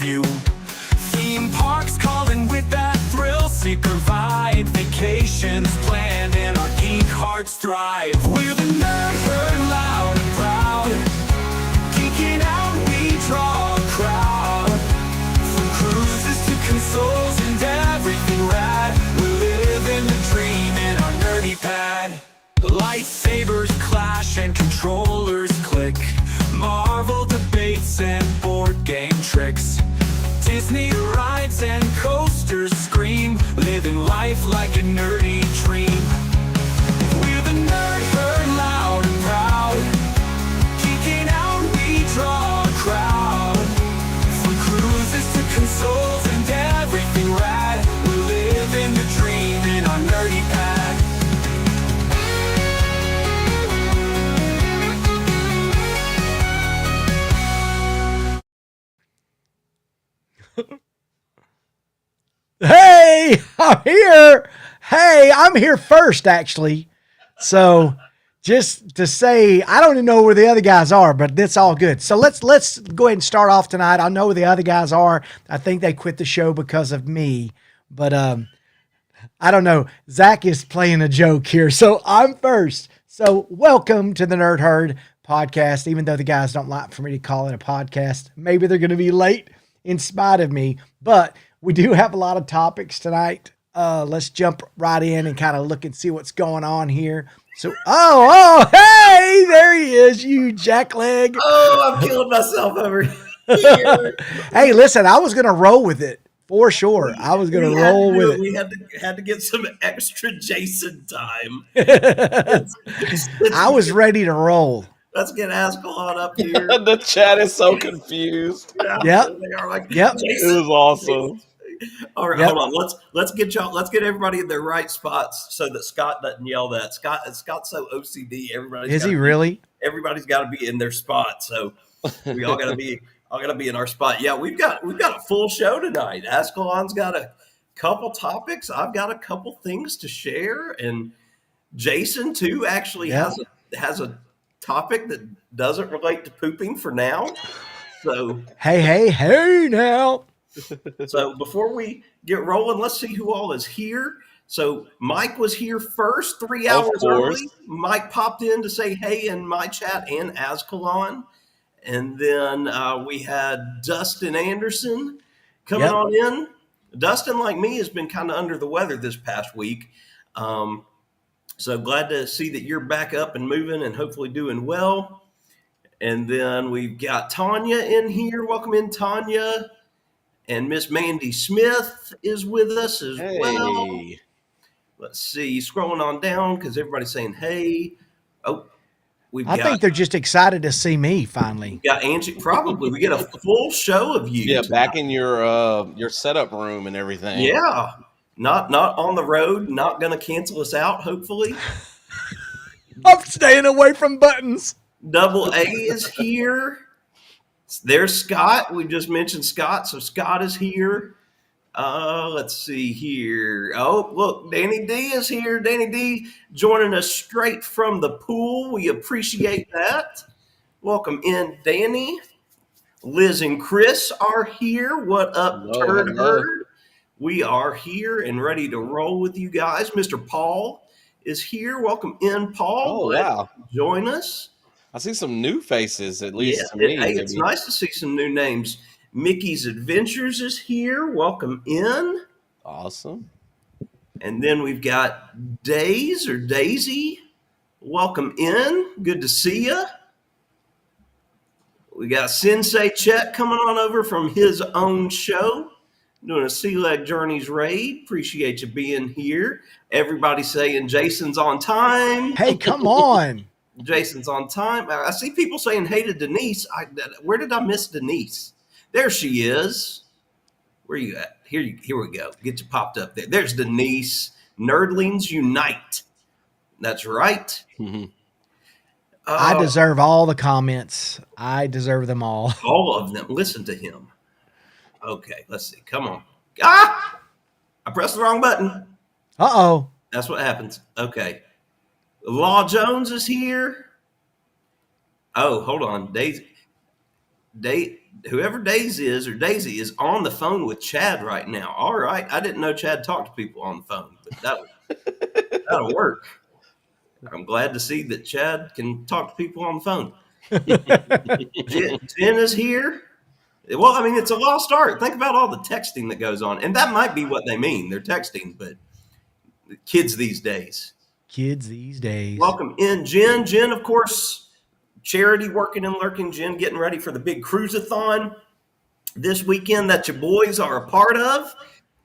view. Theme parks calling with that thrill seeker vibe. Vacations planned and our geek hearts thrive. We're the nerd herd, loud and proud. Geeking out, we draw a crowd. From cruises to consoles and everything rad. We live in the dream in our nerdy pad. Lightsabers clash and controllers click. Marvel debates and board game tricks. Disney rides and coasters scream. Living life like a nerdy dream. We're the nerd herd, loud and proud. Geeking out, we draw a crowd. From cruises to consoles and everything rad. We live in the dream in our nerdy pad. Hey, I'm here. Hey, I'm here first, actually. So just to say, I don't even know where the other guys are, but that's all good. So let's go ahead and start off tonight. I know where the other guys are. I think they quit the show because of me, but I don't know. Zach is playing a joke here, so I'm first. So welcome to the Nerd Herd podcast. Even though the guys don't like for me to call it a podcast, maybe they're going to be late in spite of me, but we do have a lot of topics tonight. Let's jump right in and kind of look and see what's going on here. So, hey, there he is, you jackleg. Oh, I'm killing myself over here. Hey, listen, I was going to roll with it for sure. I was going to roll with it. We had to get some extra Jason time. I was ready to roll. Let's get Ascalon up here. The chat is so confused. Yep. They are like, Yep. Jason, It was awesome. All right, Yep. hold on. Let's get everybody in their right spots so that Scott doesn't yell that. Scott's so OCD. Is he really? Everybody's got to be in their spot. So we all got to be in our spot. Yeah, we've got a full show tonight. Ascalon's got a couple topics. I've got a couple things to share, and Jason too actually has a topic that doesn't relate to pooping for now. So Hey now. So before we get rolling, let's see who all is here. So Mike was here first, 3 hours early. Mike popped in to say hey in my chat and Ascalon. And then we had Dustin Anderson coming on in. Dustin, like me, has been kind of under the weather this past week. So glad to see that you're back up and moving and hopefully doing well. And then we've got Tanya in here. Welcome in, Tanya. And Miss Mandy Smith is with us as well. Let's see, scrolling on down because everybody's saying hey. Oh, I think they're just excited to see me finally. We got Angie. Probably we get a full show of you. Yeah, back in your setup room and everything. Yeah, not on the road. Not going to cancel us out. Hopefully, I'm staying away from buttons. Double A is here. There's Scott. We just mentioned Scott, so Scott is here. Let's see here. Oh, look, Danny D is here. Danny D joining us straight from the pool. We appreciate that. Welcome in, Danny. Liz and Chris are here. What up, Turd Herd? We are here and ready to roll with you guys. Mr. Paul is here. Welcome in, Paul. Oh, wow. Join us. I see some new faces, at least to me. It's nice to see some new names. Mickey's Adventures is here. Welcome in. Awesome. And then we've got Daisy. Welcome in. Good to see you. We got Sensei Chet coming on over from his own show, doing a Sea Leg Journeys raid. Appreciate you being here. Everybody saying Jason's on time. Hey, come on. Jason's on time. I see people saying hey to Denise. Where did I miss Denise? There she is. Where you at? Here we go. Get you popped up there. There's Denise. Nerdlings Unite. That's right. Mm-hmm. I deserve all the comments. I deserve them all. All of them. Listen to him. Okay, let's see. Come on. I pressed the wrong button. Uh-oh. That's what happens. Okay. Law Jones is here. Oh, hold on. whoever Daisy is on the phone with Chad right now. All right. I didn't know Chad talked to people on the phone, but that'll work. I'm glad to see that Chad can talk to people on the phone. Jen is here. Well, I mean, it's a lost art. Think about all the texting that goes on. And that might be what they mean. They're texting, but kids these days. Welcome in, Jen. Jen, of course, charity working and lurking. Jen getting ready for the big cruise-a-thon this weekend that your boys are a part of.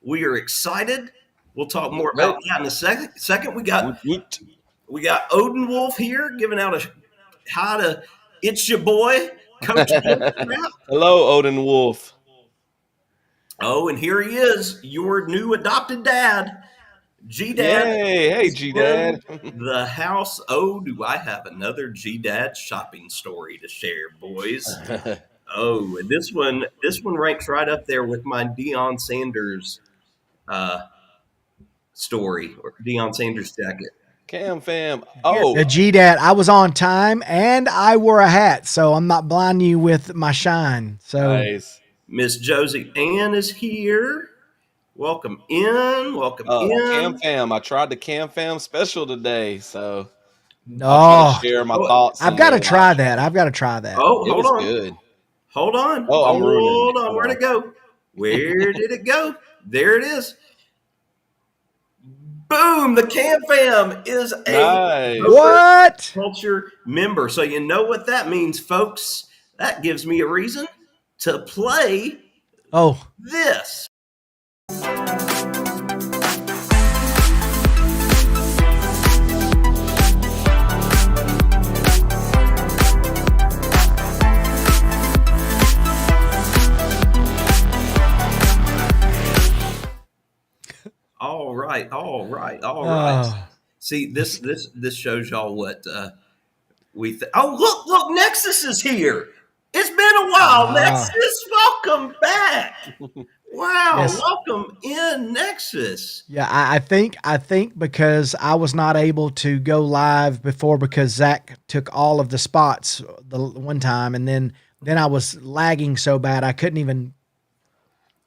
We are excited. We'll talk more about that in a second. We got Odin Wolf here giving out a hi to It's Your Boy, Coach. Hello, Odin Wolf. Oh, and here he is, your new adopted dad, G-Dad. Hey, G-Dad. The house. Oh, do I have another G-Dad shopping story to share, boys? Oh, and this one ranks right up there with my Deion Sanders story, or Deion Sanders jacket. Cam fam. Oh, the G-Dad. I was on time and I wore a hat, so I'm not blinding you with my shine. So nice. Miss Josie Ann is here. Welcome in. Welcome in. Cam fam. I tried the Cam fam special today, so no, share my thoughts. I've got to try that. Oh, hold on. Good. Hold on. Oh, I'm ruining it. Hold on. Where'd it go? Where did it go? There it is. Boom! The Cam Fam is a what culture member. So you know what that means, folks. That gives me a reason to play this. All right. See, this shows y'all what we look, Nexus is here. It's been a while, Nexus. Welcome back. Wow, yes. Welcome in, Nexus. Yeah, I think because I was not able to go live before because Zach took all of the spots the one time, and then I was lagging so bad I couldn't even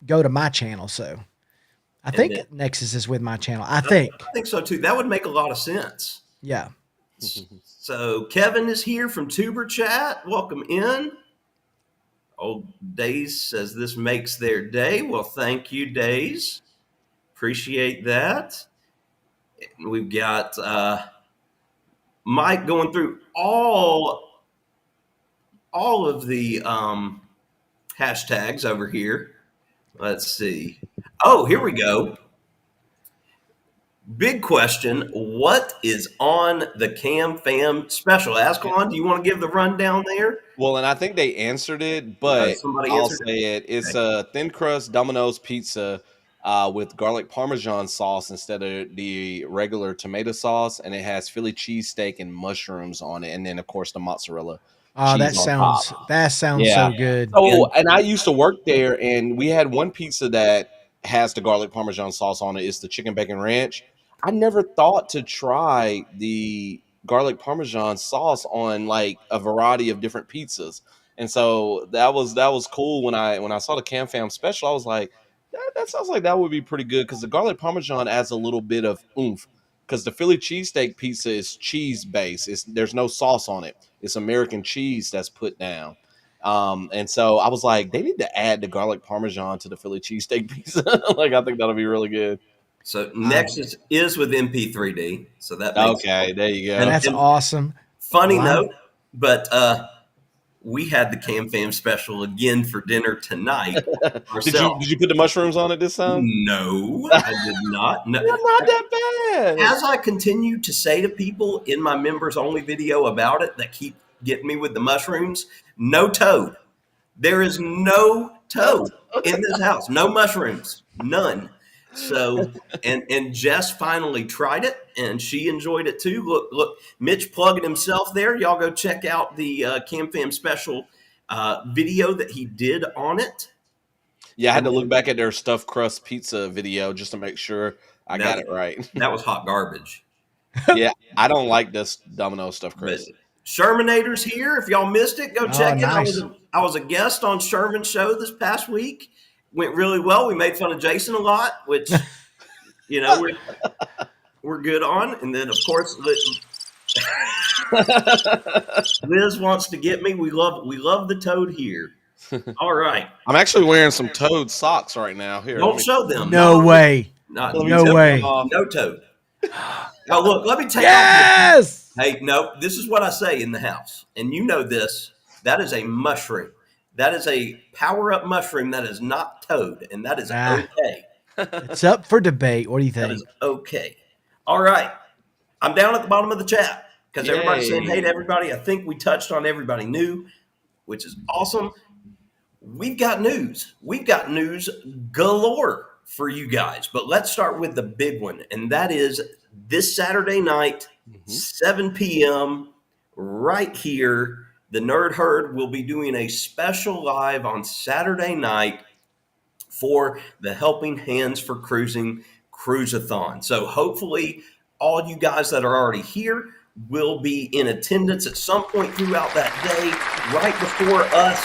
go to my channel. So I think Nexus is with my channel. I think so too. That would make a lot of sense. Yeah. So Kevin is here from Tuber Chat. Welcome in. Old Days says this makes their day. Well, thank you, Days. Appreciate that. And we've got Mike going through all of the hashtags over here. Let's see. Oh, here we go. Big question. What is on the Cam Fam special? Ascalon, do you want to give the rundown there? Well, and I think they answered it, but I'll say it. It's a thin crust Domino's pizza with garlic Parmesan sauce instead of the regular tomato sauce, and it has Philly cheesesteak and mushrooms on it, and then, of course, the mozzarella. Oh, that sounds so good. Oh, and I used to work there, and we had one pizza that has the garlic Parmesan sauce on it. It's the chicken bacon ranch. I never thought to try the garlic Parmesan sauce on like a variety of different pizzas, and so that was cool. When I saw the Cam Fam special, I was like, that sounds like that would be pretty good because the garlic Parmesan adds a little bit of oomph. Because the Philly cheesesteak pizza is cheese based. There's no sauce on it. It's American cheese that's put down. And so I was like, they need to add the garlic Parmesan to the Philly cheesesteak pizza. Like, I think that'll be really good. So Nexus is with MP3D. So that makes sense. There you go. And that's awesome. Funny note, but we had the Cam Fam special again for dinner tonight. Did you put the mushrooms on it this time? No, I did not. No. They're not that bad. As I continue to say to people in my members only video about it that keep getting me with the mushrooms, no toad. There is no toad in this house. No mushrooms. None. So, and Jess finally tried it, and she enjoyed it too. Look, Mitch plugging himself there. Y'all go check out the Cam Fam special video that he did on it. Yeah, I had to look back at their stuffed crust pizza video just to make sure I got it right. That was hot garbage. Yeah, I don't like this Domino stuffed crust. Shermanator's here. If y'all missed it, go check it. Nice. I was a guest on Sherman's show this past week. Went really well. We made fun of Jason a lot, which we're good on. And then of course Liz wants to get me. We love the toad here. All right. I'm actually wearing some Toad socks right now. Here, Don't show them. No way. No way. No toad. Now look, let me take Yes. Hey, no, this is what I say in the house. And you know this. That is a mushroom. That is a power-up mushroom that is not toad. And that is okay. It's up for debate. What do you That think? is okay. All right. I'm down at the bottom of the chat because everybody's saying hey to everybody. I think we touched on everybody new, which is awesome. We've got news. We've got news galore for you guys. But let's start with the big one. And that is this Saturday night, 7 p.m., right here. The Nerd Herd will be doing a special live on Saturday night for the Helping Hands for Cruising Cruise-a-thon. So hopefully all you guys that are already here will be in attendance at some point throughout that day, right before us.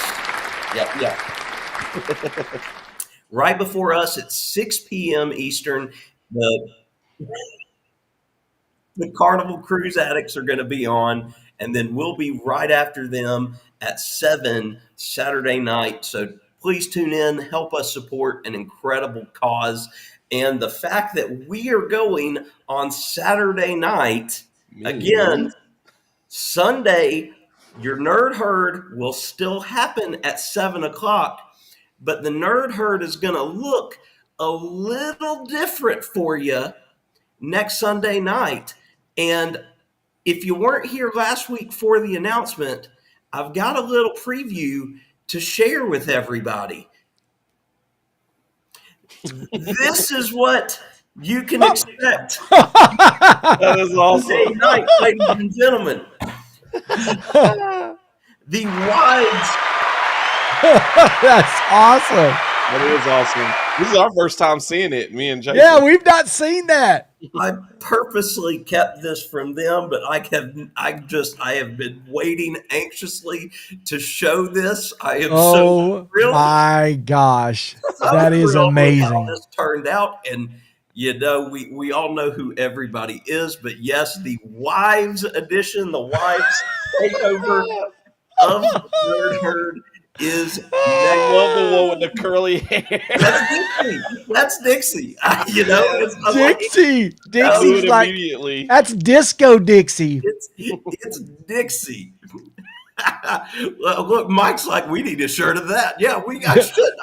Right before us at 6 p.m. Eastern. The Carnival Cruise Addicts are going to be on, and then we'll be right after them at 7 Saturday night. So please tune in, help us support an incredible cause. And the fact that we are going on Saturday night, again, Sunday, your Nerd Herd will still happen at 7 o'clock, but the Nerd Herd is going to look a little different for you next Sunday night. And if you weren't here last week for the announcement, I've got a little preview to share with everybody. This is what you can expect. That is awesome. Saturday night, ladies and gentlemen. The Wives. That's awesome. That is awesome. This is our first time seeing it, me and Jason. Yeah, we've not seen that. I purposely kept this from them, but I have been waiting anxiously to show this. I am so thrilled. My gosh, So that is thrilled with how amazing. this turned out, and we all know who everybody is, but yes, the Wives edition, the Wives takeover of the Nerd Herd is. I love the one with the curly hair. That's Dixie. It's Dixie. Dixie's like immediately. that's disco Dixie. it's Dixie. Well, look, Mike's like, we need a shirt of that. Yeah,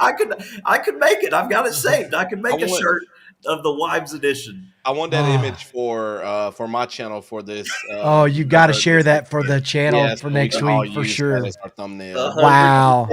I could make it. I've got it saved. I could make a shirt of the Wives edition. I want that image for my channel for this. You got to share that for the channel for next week for sure. As our thumbnail. Wow.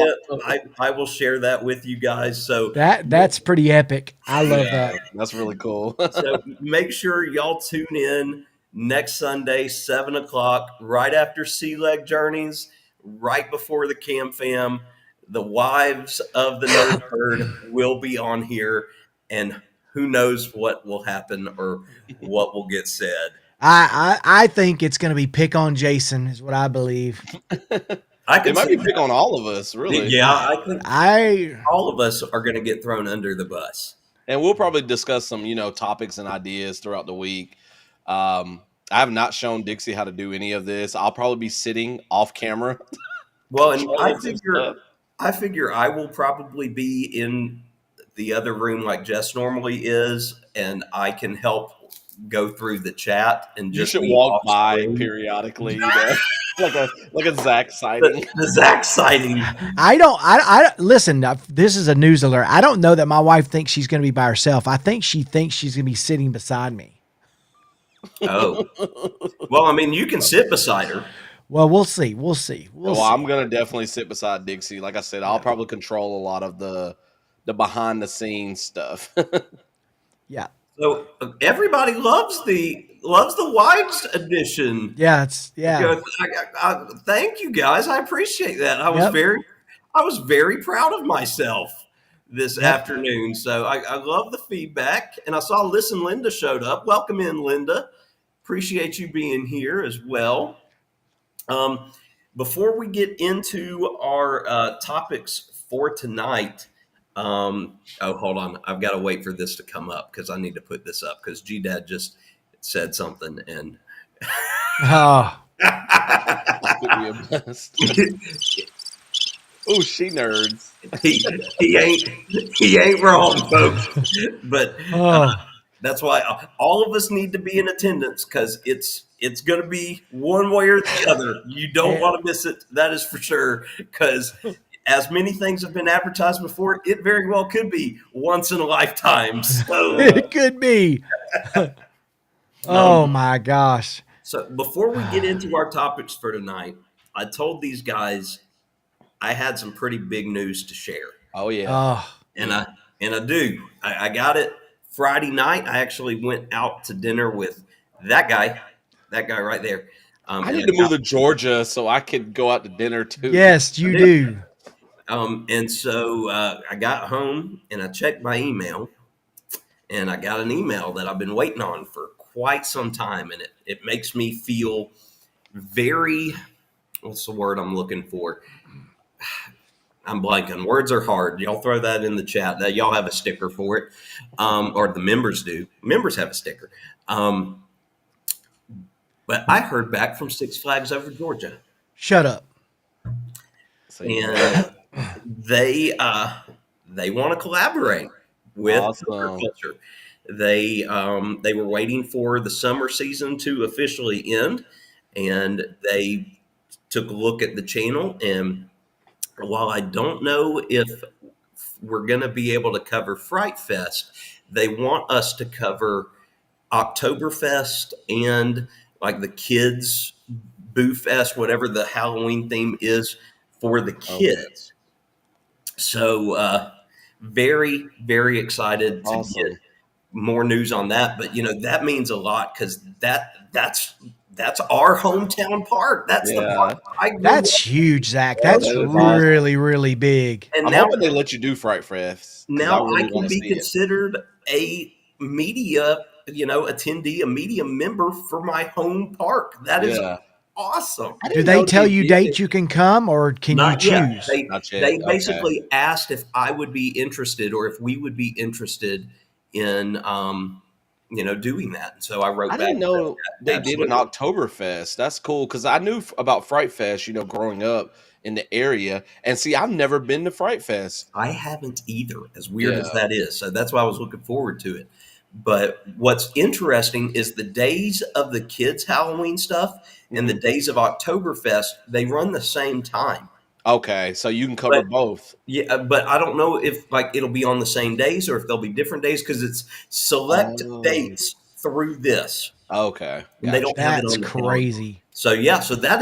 I will share that with you guys. So That's pretty epic. I love that. That's really cool. so make sure y'all tune in next Sunday, 7 o'clock, right after Sea Leg Journeys, right before the Cam Fam. The Wives of the Nerd Herd will be on here, and who knows what will happen or what will get said. I think it's going to be pick on Jason is what I believe. It might be pick on all of us, really. Yeah, I think all of us are going to get thrown under the bus. And we'll probably discuss some, topics and ideas throughout the week. I have not shown Dixie how to do any of this. I'll probably be sitting off camera. Well, and I figure I will probably be in the other room like Jess normally is, and I can help go through the chat and just you should walk by periodically, like a Zach sighting. The Zach sighting. I listen. This is a news alert. I don't know that my wife thinks she's going to be by herself. I think she thinks she's going to be sitting beside me. Oh, well, I mean, you can sit beside her. Well, we'll see. We'll see. I'm going to definitely sit beside Dixie. Like I said, I'll probably control a lot of the behind the scenes stuff. Yeah. So everybody loves the Wives edition. Yeah. Thank you guys. I appreciate that. I was very proud of myself this afternoon. So I love the feedback, and I saw Listen Linda showed up. Welcome in, Linda. Appreciate you being here as well. Before we get into our topics for tonight, hold on. I've got to wait for this to come up because I need to put this up because G-Dad just said something and Oh, Oh, she nerds. he ain't wrong, folks. But oh. that's why all of us need to be in attendance because it's going to be one way or the other. You don't want to miss it. That is for sure. Because as many things have been advertised before, it very well could be once in a lifetime. So, It could be. Oh my gosh. so before we get into our topics for tonight, I told these guys I had some pretty big news to share. Oh yeah. Oh, And I do. I got it Friday night. I actually went out to dinner with that guy right there. I need to move to Georgia so I could go out to dinner too. yes, you do. And so I got home and I checked my email, and I got an email that I've been waiting on for quite some time, and it makes me feel very. What's the word I'm looking for? I'm blanking. Words are hard. Y'all throw that in the chat. That y'all have a sticker for it, or the members do. Members have a sticker. But I heard back from Six Flags Over Georgia, Shut up. and they want to collaborate with Awesome. agriculture. They were waiting for the summer season to officially end, and they took a look at the channel. And while I don't know if we're going to be able to cover Fright Fest, they want us to cover Oktoberfest and like the kids Boo Fest, whatever the Halloween theme is for the kids. So very, very excited to Awesome. get more news on that. But that means a lot because that's our hometown park. That's the Yeah. park I grew That's up. huge, Zach. That's that is awesome. really, really big. And I'm now hoping they let you do Fright Fest. 'cause now really I can wanna be see it. considered a media, attendee, a media member for my home park. That is Yeah. awesome. I Do didn't they know tell you did dates it. you can come, or can you Not yet. choose? Not yet. They Okay. basically asked if I would be interested or if we would be interested in, doing that. And so I wrote I back. didn't know they did an Absolutely. Oktoberfest. That's cool because I knew about Fright Fest, growing up in the area. And see, I've never been to Fright Fest. I haven't either, as weird as Yeah. that is. So that's why I was looking forward to it. But what's interesting is the days of the kids' Halloween stuff and the days of Oktoberfest, they run the same time. Okay, so you can cover But- both. Yeah, but I don't know if it'll be on the same days or if they'll be different days because it's select Oh. dates through this. Okay. And they don't have it That's on the calendar. crazy. So yeah, so that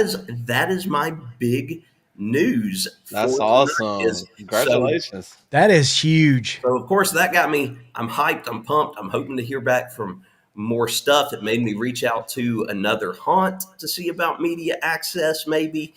is my big news. That's for awesome. tonight is- Congratulations. That is huge. So of course that got me. I'm hyped. I'm pumped. I'm hoping to hear back from more stuff. It made me reach out to another haunt to see about media access, maybe.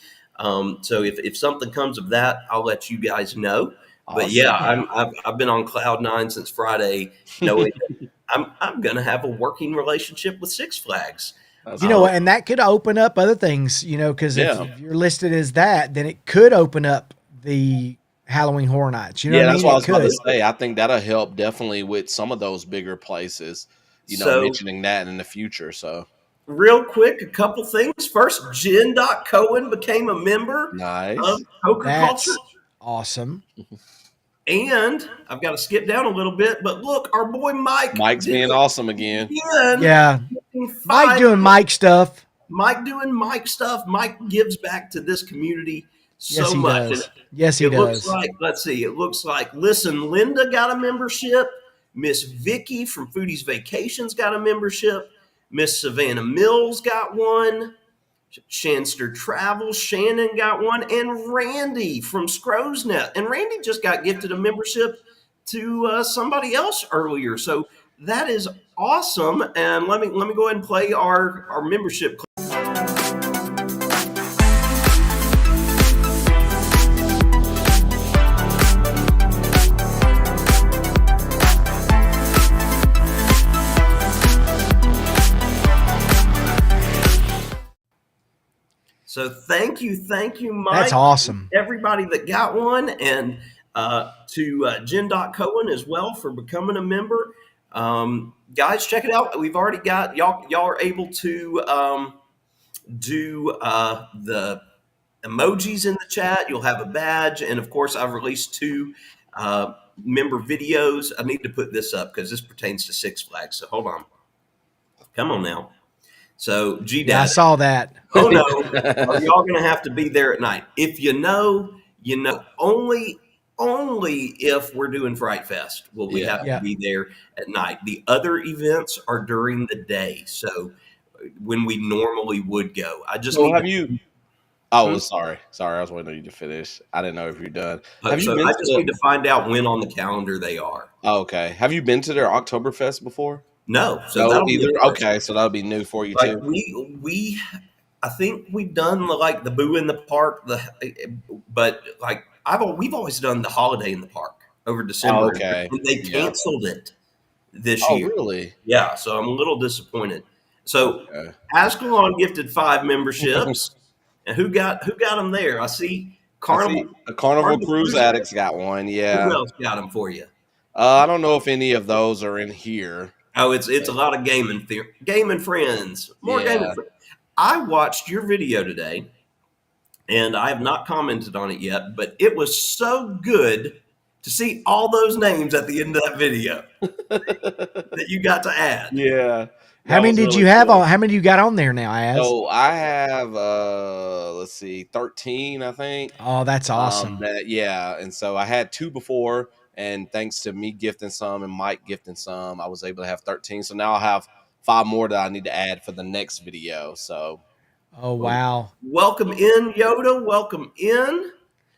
So if something comes of that, I'll let you guys know. But Awesome. yeah, I've been on cloud nine since Friday, knowing that I'm gonna have a working relationship with Six Flags. That's You know, awesome. and that could open up other things, because Yeah. if you're listed as that, then it could open up the Halloween Horror Nights. You know Yeah, what I that's mean? what I It was about could. to say. I think that'll help definitely with some of those bigger places, So- mentioning that in the future. So Real quick, a couple things. First, Jen.Cohen became a member nice. of Poker That's Culture. awesome. And I've got to skip down a little bit, but look, our boy Mike. Mike's did being it awesome again. again. Yeah. Mike Five- doing Mike stuff. Mike doing Mike stuff. Mike gives back to this community so Yes, he much. does. And Yes, he it looks does. like, let's see, it looks like, listen, Linda got a membership. Miss Vicky from Foodie's Vacations got a membership. Miss Savannah Mills got one. Shanster Travels, Shannon got one. And Randy from Scrowsnet. And Randy just got gifted a membership to somebody else earlier. So that is awesome. And let me go ahead and play our membership clip. So thank you, Mike. That's awesome. Everybody that got one, and to Jen Cohen as well for becoming a member. Guys, check it out. We've already got y'all. Y'all are able to do the emojis in the chat. You'll have a badge, and of course, I've released 2 member videos. I need to put this up because this pertains to Six Flags. So hold on. Come on now. So G Dad. Yeah, I saw that. Oh no, are y'all gonna have to be there at night? If you know, you know. Only if we're doing Fright Fest will we have to be there at night. The other events are during the day. So when we normally would go. I just have you. Oh, sorry. I was waiting on you to finish. I didn't know if you're done. Have you been I just need to find out when on the calendar they are. Oh, okay. Have you been to their Oktoberfest before? No. So that'll either. Be okay, so that'll be new for you too. We I think we've done like the Boo in the Park, but like we've always done the Holiday in the Park over December. Oh, okay. And they canceled it this year. Really? Yeah. So I'm a little disappointed. So Ascalon gifted 5 memberships. And who got them there? I see Carnival. Carnival Cruise Addicts got one. Yeah. Who else got them for you? I don't know if any of those are in here. Oh, it's a lot of gaming friends. More gaming friends. I watched your video today, and I have not commented on it yet, but it was so good to see all those names at the end of that video that you got to add. Yeah. How many did you have on? How many you got on there now, Az? So I have, let's see, 13, I think. Oh, that's awesome. And so I had 2 before, and thanks to me gifting some and Mike gifting some, I was able to have 13. So now I'll have 5 more that I need to add for the next video. So. Oh, wow. Welcome in, Yoda. Welcome in.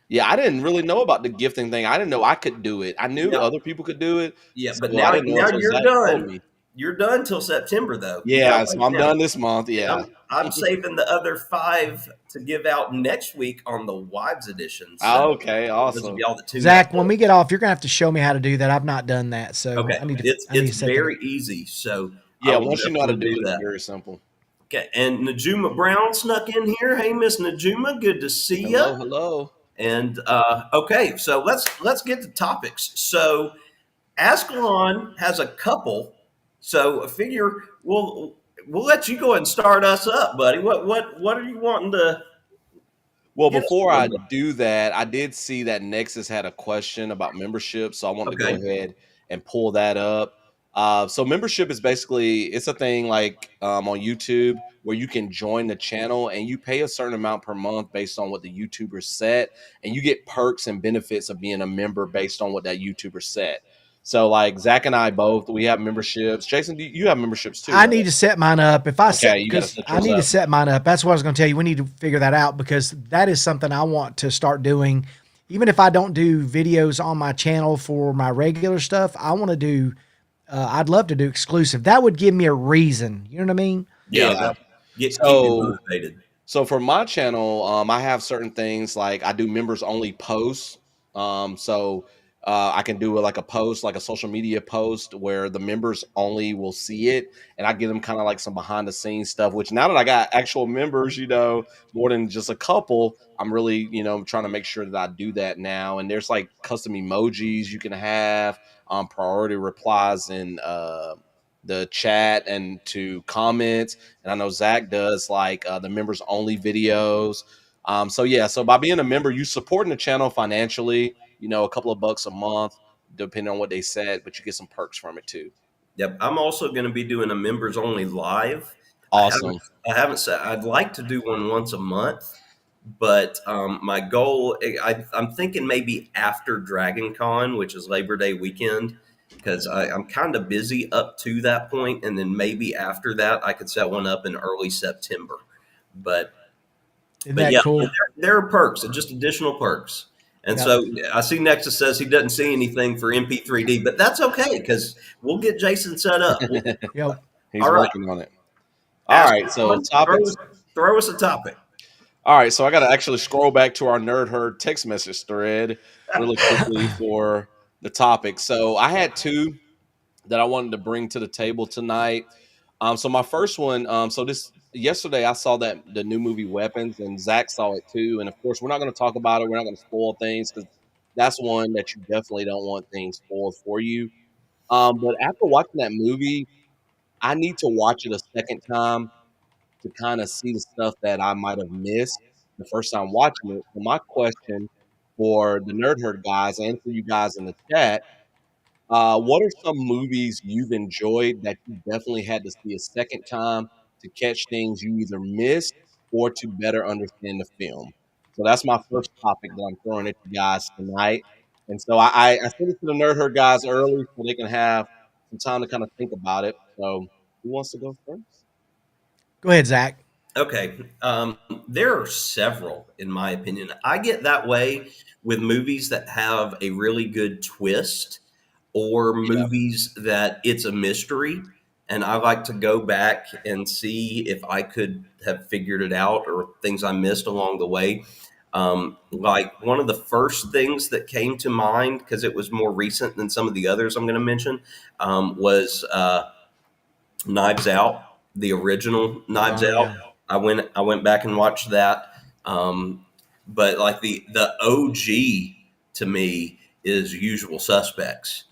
Yeah, I didn't really know about the gifting thing. I didn't know I could do it. I knew other people could do it. Yeah, but now you're done. You're done till September, though. Yeah, so I'm done this month. Yeah. I'm saving the other 5 to give out next week on the Wives edition. So okay, awesome. Zach, when we get off, you're going to have to show me how to do that. I've not done that. So okay. It's very easy. So yeah, once you know how to do it, it's very simple. Okay, and Najuma Brown snuck in here. Hey, Miss Najuma, good to see you. Hello. And okay, so let's get to topics. So Ascalon has a couple. So I figure we'll let you go ahead and start us up, buddy. What are you wanting to? Well, before I do that, I did see that Nexus had a question about membership, so I wanted to go ahead and pull that up. So membership is basically, it's a thing like on YouTube where you can join the channel and you pay a certain amount per month based on what the YouTuber set, and you get perks and benefits of being a member based on what that YouTuber set. So like Zach and I both, we have memberships. Jason, you have memberships too? I need to set mine up. If I set, I need to set mine up. That's what I was going to tell you. We need to figure that out because that is something I want to start doing. Even if I don't do videos on my channel for my regular stuff, I want to do. I'd love to do exclusive. That would give me a reason. You know what I mean? Yeah. Keep you motivated. So for my channel, I have certain things like I do members only posts. I can do like a post, like a social media post where the members only will see it. And I give them kind of like some behind the scenes stuff, which now that I got actual members, more than just a couple, I'm really, trying to make sure that I do that now. And there's like custom emojis you can have, priority replies in the chat and to comments. And I know Zach does like the members only videos. So by being a member, you supporting the channel financially, a couple of bucks a month, depending on what they said, but you get some perks from it too. Yep. I'm also going to be doing a members only live. Awesome. I haven't said I'd like to do one once a month, but my goal, I'm thinking maybe after Dragon Con, which is Labor Day weekend, because I'm kind of busy up to that point. And then maybe after that, I could set one up in early September. But cool? There are perks and just additional perks. And so I see Nexus says he doesn't see anything for MP3D, but that's okay because we'll get Jason set up. He's working on it. All right, so topics. Throw us a topic. All right, so I got to actually scroll back to our Nerd Herd text message thread really quickly for the topic. So I had 2 that I wanted to bring to the table tonight. So my first one, so this yesterday I saw that the new movie Weapons, and Zach saw it too. And of course, we're not going to talk about it. We're not going to spoil things because that's one that you definitely don't want things spoiled for you. But after watching that movie, I need to watch it a second time to kind of see the stuff that I might have missed the first time watching it. So my question for the Nerd Herd guys and for you guys in the chat, what are some movies you've enjoyed that you definitely had to see a second time to catch things you either missed or to better understand the film? So that's my first topic that I'm throwing at you guys tonight. And so I sent it to the Nerd Herd guys early so they can have some time to kind of think about it. So who wants to go first? Go ahead, Zach. Okay. There are several, in my opinion. I get that way with movies that have a really good twist or movies that it's a mystery. And I like to go back and see if I could have figured it out or things I missed along the way. Like one of the first things that came to mind, because it was more recent than some of the others I'm going to mention, was Knives Out, the original Knives Out. Yeah. I went back and watched that. But like the OG to me is Usual Suspects.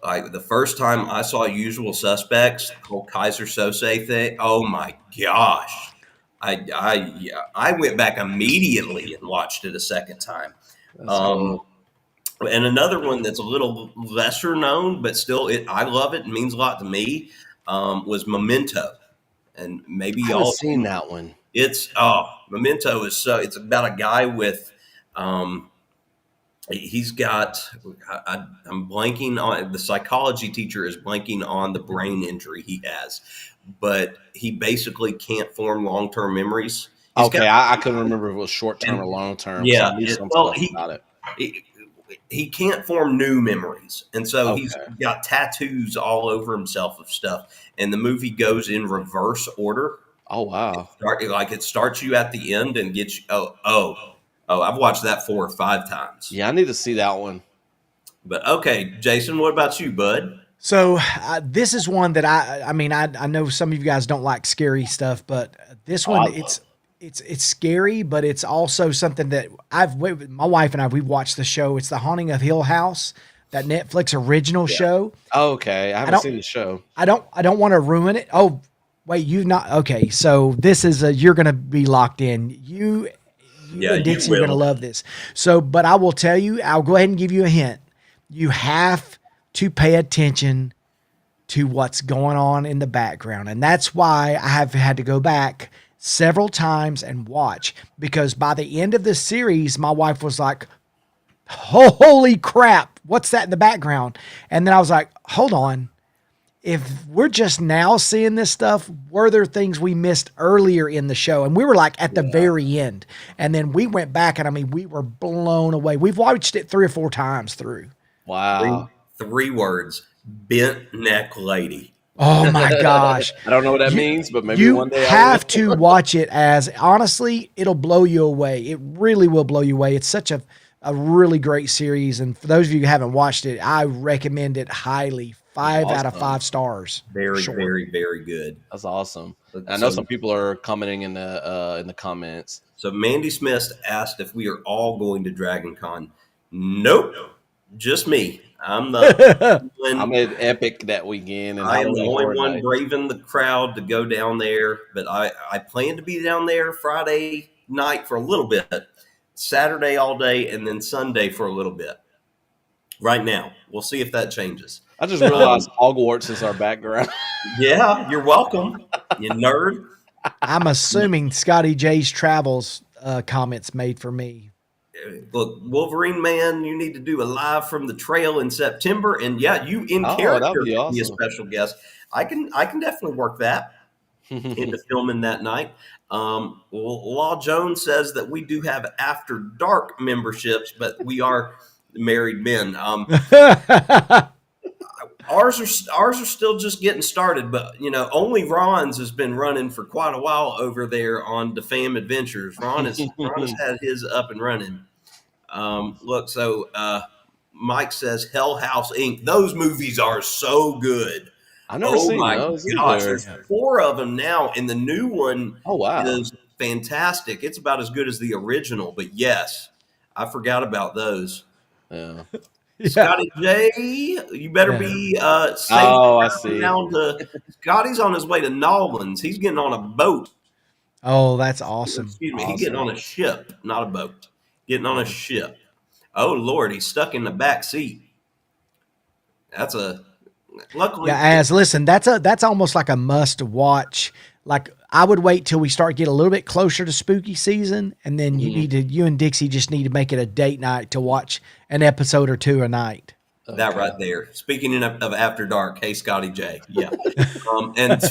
Like the first time I saw Usual Suspects, the whole Kaiser Sose thing. Oh my gosh. I went back immediately and watched it a second time. Cool. And another one that's a little lesser known, but still I love it and means a lot to me, was Memento. And maybe I y'all haven't seen that one. Memento is it's about a guy with he's got I'm blanking on the psychology teacher is blanking on the brain injury he has, but he basically can't form long-term memories. Okay, I couldn't remember if it was short-term or long-term. Yeah, so I knew some well, stuff about it. he can't form new memories, and so Okay. he's got tattoos all over himself of stuff, and the movie goes in reverse order. Oh wow. It starts you at the end and gets you I've watched that 4 or 5 times. Yeah, I need to see that one. But okay, Jason, what about you, bud? So this is one that I mean, I know some of you guys don't like scary stuff, but this one, I love it's scary, but it's also something that my wife and we've watched the show. It's The Haunting of Hill House, that Netflix original show. Okay, I haven't don't- seen the show. I don't want to ruin it. Oh, wait, you've not. Okay. So this is you're going to be locked in. You Yeah, and you Dixie are going to will. love this. So, but I will tell you, I'll go ahead and give you a hint. You have to pay attention to what's going on in the background. And that's why I have had to go back several times and watch, because by the end of the series, my wife was like, holy crap, what's that in the background? And then I was like, hold on. If we're just now seeing this stuff, were there things we missed earlier in the show? And we were like at the very end. And then we went back and I mean, we were blown away. We've watched it 3 or 4 times through. Wow. 3 words: bent neck lady. Oh my gosh. I don't know what that means, but maybe You one day have to watch it, as honestly, it'll blow you away. It really will blow you away. It's such a really great series. And for those of you who haven't watched it, I recommend it highly. 5 out of Awesome. 5 stars. Very, Sure. very, very good. That's awesome. So- I know some people are commenting in the comments. So Mandy Smith asked if we are all going to Dragon Con. Nope, just me. I'm the I'm at Epic that weekend, and I am the Halloween only Horror one Night. braving the crowd to go down there. But I plan to be down there Friday night for a little bit, Saturday all day, and then Sunday for a little bit. Right now, we'll see if that changes. I just realized Hogwarts is our background. Yeah, you're welcome, you nerd. I'm assuming Scotty J's Travels comments made for me. Look, Wolverine Man, you need to do a live from the trail in September, and yeah, you in Oh, character that'd be be a awesome. special guest. I can definitely work that into filming that night. Law Jones says that we do have After Dark memberships, but we are married men. Ours are still just getting started, but only Ron's has been running for quite a while over there on Defam Adventures. Ron has had his up and running. Look, so Mike says Hell House Inc. Those movies are so good. I've never Oh seen my those gosh, either. there's 4 of them now, and the new one Oh wow. is fantastic. It's about as good as the original, but yes, I forgot about those. Yeah. Yeah. Scotty J, you better Yeah. be safe Oh, I traveling see. down to. Scotty's on his way to Nolans. He's getting on a boat. Oh, that's awesome. Excuse me, he's getting Awesome. on a ship, not a boat. Getting on a ship. Oh Lord, he's stuck in the back seat. That's a luckily. Yeah, listen, that's almost like a must watch. Like I would wait till we start get a little bit closer to spooky season, and then you and Dixie just need to make it a date night to watch an episode or two a night. That Okay. right there. Speaking of After Dark, hey Scotty J, yeah. And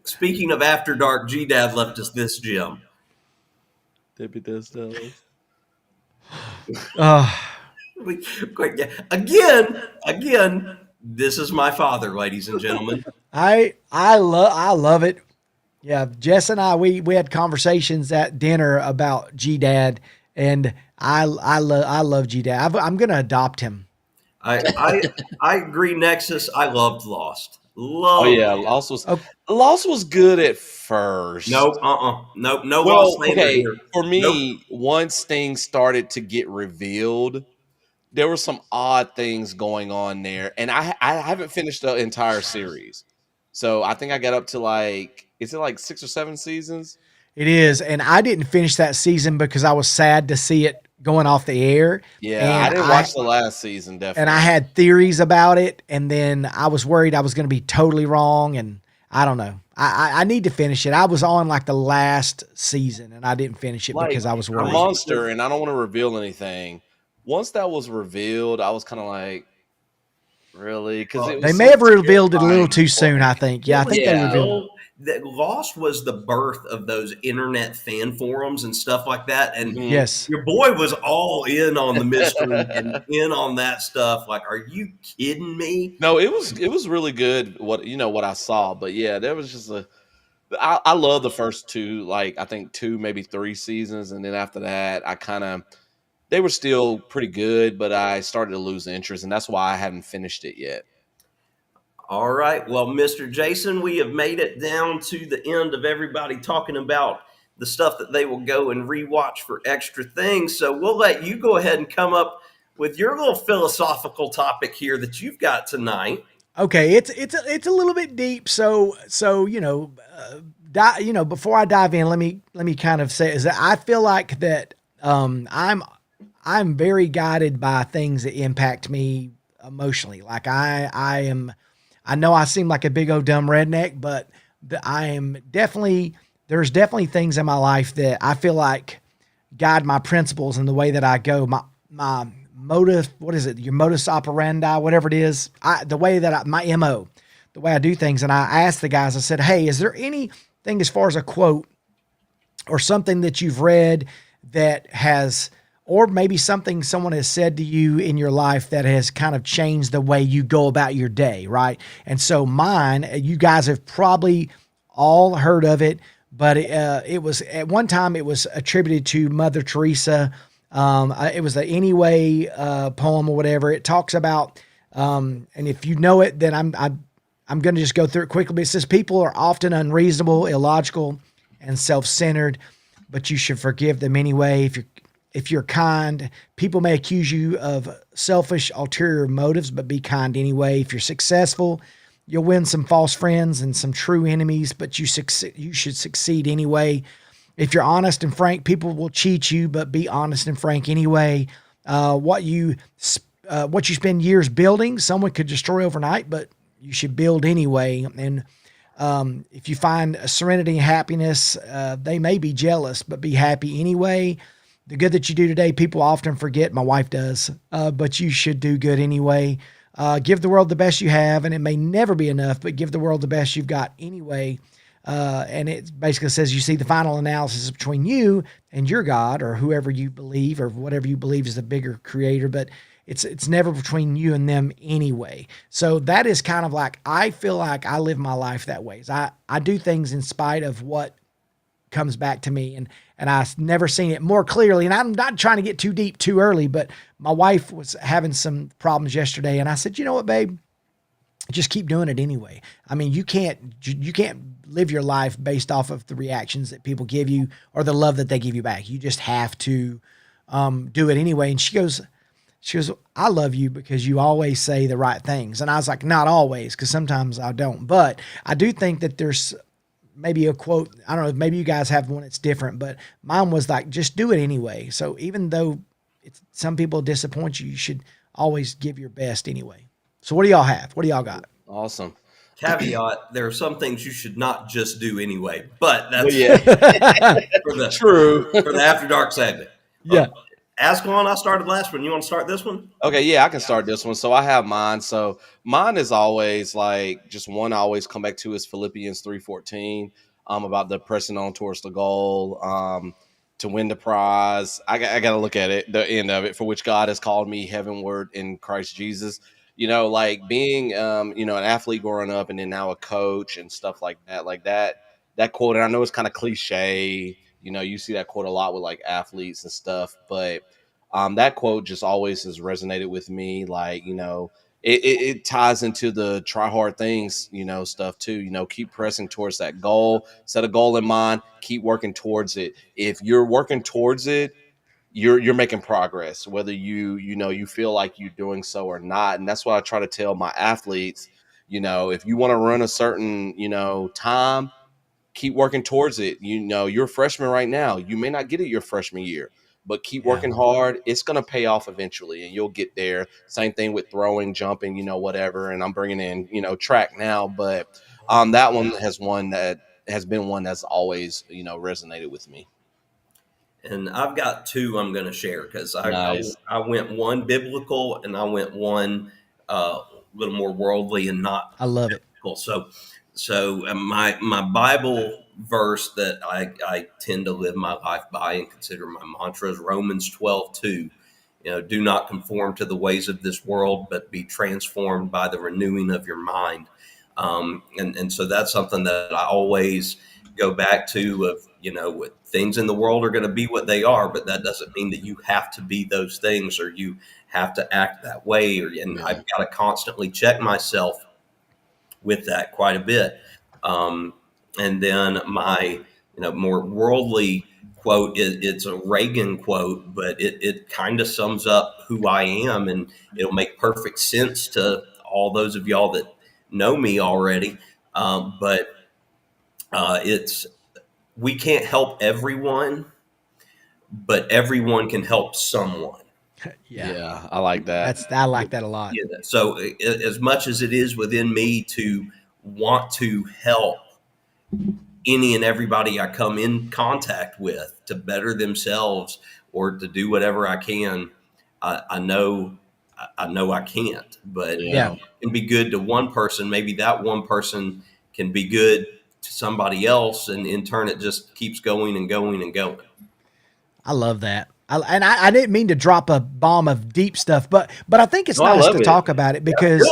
speaking of After Dark, G Dad left us this gem. Debbie does those. Again, this is my father, ladies and gentlemen. I love it. Yeah, Jess and I we had conversations at dinner about G Dad, and I love G Dad. I'm gonna adopt him. I agree, Nexus. I loved Lost. Oh yeah, Lost was good at first. Nope. Nope. No Well, Lost slander okay. here. For me, once things started to get revealed, there were some odd things going on there, and I haven't finished the entire series, so I think I got up to is it like 6 or 7 seasons? It is, and I didn't finish that season because I was sad to see it going off the air. Yeah, And I didn't watch the last season, definitely. And I had theories about it, and then I was worried I was going to be totally wrong, and I don't know. I need to finish it. I was on like the last season, and I didn't finish it because I was a worried. monster, and I don't want to reveal anything. Once that was revealed, I was kind of like, really? Because They may have revealed it a little too soon, I think. Yeah, I think they Yeah. revealed it. That Lost was the birth of those internet fan forums and stuff like that. And Mhm. Yes. your boy was all in on the mystery and in on that stuff. Like, are you kidding me? No, it was really good. What I saw, but yeah, there was just I love the first 2, I think 2, maybe 3 seasons, and then after that, they were still pretty good, but I started to lose interest, and that's why I haven't finished it yet. All right. Well, Mr. Jason, we have made it down to the end of everybody talking about the stuff that they will go and rewatch for extra things. So we'll let you go ahead and come up with your little philosophical topic here that you've got tonight. Okay, it's a little bit deep. So before I dive in, let me kind of say is that I feel like that I'm very guided by things that impact me emotionally. Like I know I seem like a big old dumb redneck, but there's definitely things in my life that I feel like guide my principles and the way that I go. My motive, what is it? Your modus operandi, whatever it is. My MO, the way I do things. And I asked the guys, I said, hey, is there anything as far as a quote or something that you've read that has, or maybe something someone has said to you in your life that has kind of changed the way you go about your day, right? And so mine, you guys have probably all heard of it, but it was at one time it was attributed to Mother Teresa. It was the Anyway poem or whatever. It talks about, and if you know it, then I'm going to just go through it quickly. But it says people are often unreasonable, illogical, and self-centered, but you should forgive them anyway. If you're kind, people may accuse you of selfish, ulterior motives, but be kind anyway. If you're successful, you'll win some false friends and some true enemies, but you should succeed anyway. If you're honest and frank, people will cheat you, but be honest and frank anyway. What you spend years building, someone could destroy overnight, but you should build anyway. And if you find serenity and happiness, they may be jealous, but be happy anyway. The good that you do today, people often forget. My wife does, but you should do good anyway. Give the world the best you have, and it may never be enough, but give the world the best you've got anyway. And it basically says you see the final analysis between you and your God or whoever you believe or whatever you believe is the bigger creator, but it's never between you and them anyway. So that is kind of like, I feel like I live my life that way. I do things in spite of what comes back to me, and I've never seen it more clearly. And I'm not trying to get too deep too early, but my wife was having some problems yesterday, and I said, you know what, babe, just keep doing it anyway. I mean, you can't live your life based off of the reactions that people give you or the love that they give you back. You just have to do it anyway. And she goes, I love you because you always say the right things. And I was like, not always, because sometimes I don't. But I do think that there's maybe a quote. I don't know, maybe you guys have one that's different, but mine was like, just do it anyway. So even though some people disappoint you, you should always give your best anyway. So what do y'all have? What do y'all got? Awesome. Caveat: there are some things you should not just do anyway, but that's Well, yeah, for the true. for the After Dark segment. Yeah. Ascalon, I started last one. You want to start this one? Okay, yeah, I can start this one. So I have mine. So mine is always like just one I always come back to is Philippians 3:14, about the pressing on towards the goal, to win the prize. I got to look at it, the end of it, for which God has called me heavenward in Christ Jesus. You know, like being, an athlete growing up and then now a coach and stuff like that quote. And I know it's kind of cliche. You know, you see that quote a lot with like athletes and stuff, but that quote just always has resonated with me. Like, it ties into the try hard things, stuff too. Keep pressing towards that goal, set a goal in mind, keep working towards it. If you're working towards it, you're making progress, whether you feel like you're doing so or not. And that's what I try to tell my athletes. If you want to run a certain, time, keep working towards it. You're a freshman right now. You may not get it your freshman year, but keep working hard. It's going to pay off eventually and you'll get there. Same thing with throwing, jumping, whatever. And I'm bringing in, track now, but that one has been one that's always, resonated with me. And I've got two I'm going to share because Nice. I went one biblical and I went one a little more worldly and not I love it. biblical. So my Bible verse that I tend to live my life by and consider my mantra is Romans 12:2. Do not conform to the ways of this world, but be transformed by the renewing of your mind. And so that's something that I always go back to of, what things in the world are going to be what they are, but that doesn't mean that you have to be those things or you have to act that way. And I've got to constantly check myself with that quite a bit. And then my, more worldly quote, it's a Reagan quote, but it kind of sums up who I am, and it'll make perfect sense to all those of y'all that know me already. But it's, we can't help everyone, but everyone can help someone. Yeah, I like that. I like that a lot. Yeah. So as much as it is within me to want to help any and everybody I come in contact with to better themselves or to do whatever I can, I know I can't, but it can be good to one person. Maybe that one person can be good to somebody else, and in turn it just keeps going and going and going. I love that. I didn't mean to drop a bomb of deep stuff, but I think it's nice to talk about it because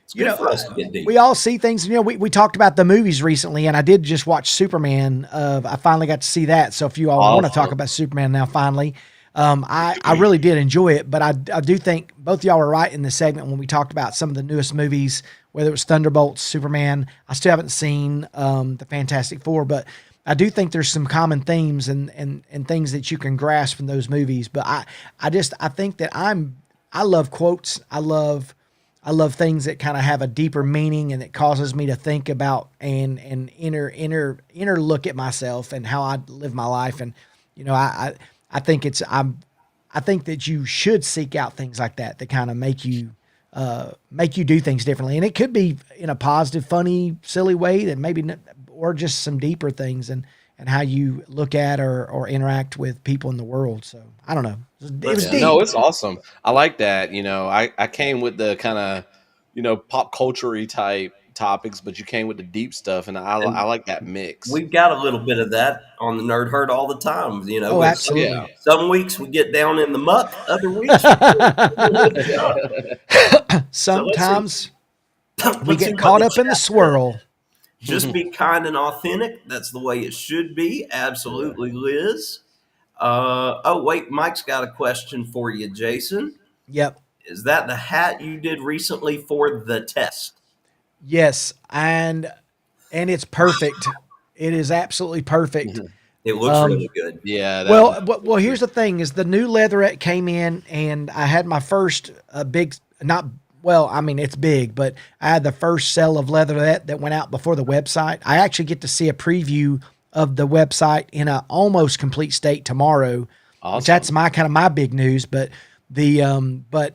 It's good for us to get deep. we all see things. We talked about the movies recently, and I did just watch Superman. I finally got to see that. So if you all want to talk about Superman now, finally, I really did enjoy it. But I do think both of y'all were right in the segment when we talked about some of the newest movies, whether it was Thunderbolts, Superman. I still haven't seen the Fantastic Four, but I do think there's some common themes and things that you can grasp from those movies. But I think that I love quotes. I love things that kind of have a deeper meaning and it causes me to think about and inner look at myself and how I live my life. And, I think I think that you should seek out things like that kind of make you do things differently. And it could be in a positive, funny, silly way that maybe, or just some deeper things and how you look at or interact with people in the world. So I don't know. It was deep. No, it's awesome. I like that. I came with the kind of, pop culture-y type topics, but you came with the deep stuff, and I like that mix. We've got a little bit of that on the Nerd Herd all the time. Oh, absolutely. Yeah. Some weeks we get down in the muck, other weeks Sometimes we let's see get what caught the up in the chat swirl. Just be kind and authentic. That's the way it should be. Absolutely, Liz. Oh, wait, Mike's got a question for you, Jason. Yep. Is that the hat you did recently for the test? Yes, and it's perfect. It is absolutely perfect. It looks Um, really good. Yeah. Well, here's the thing: is the new leatherette came in, and I had my first big, not well. I mean, it's big, but I had the first sale of leatherette that went out before the website. I actually get to see a preview of the website in a almost complete state tomorrow, which Awesome. that's my kind of my big news. But but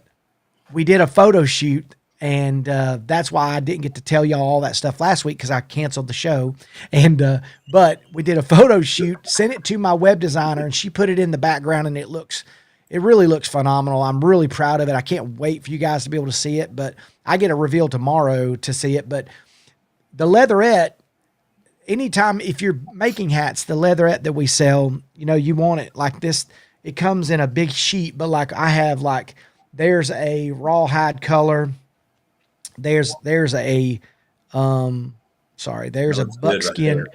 we did a photo shoot, and that's why I didn't get to tell y'all all that stuff last week because I canceled the show. And but we did a photo shoot, sent it to my web designer, and she put it in the background, and it really looks phenomenal. I'm really proud of it. I can't wait for you guys to be able to see it, but I get a reveal tomorrow to see it. But the leatherette, anytime if you're making hats, the leatherette that we sell, you want it like this. It comes in a big sheet, but like I have like there's a rawhide color. There's a there's a Looks good right buckskin there.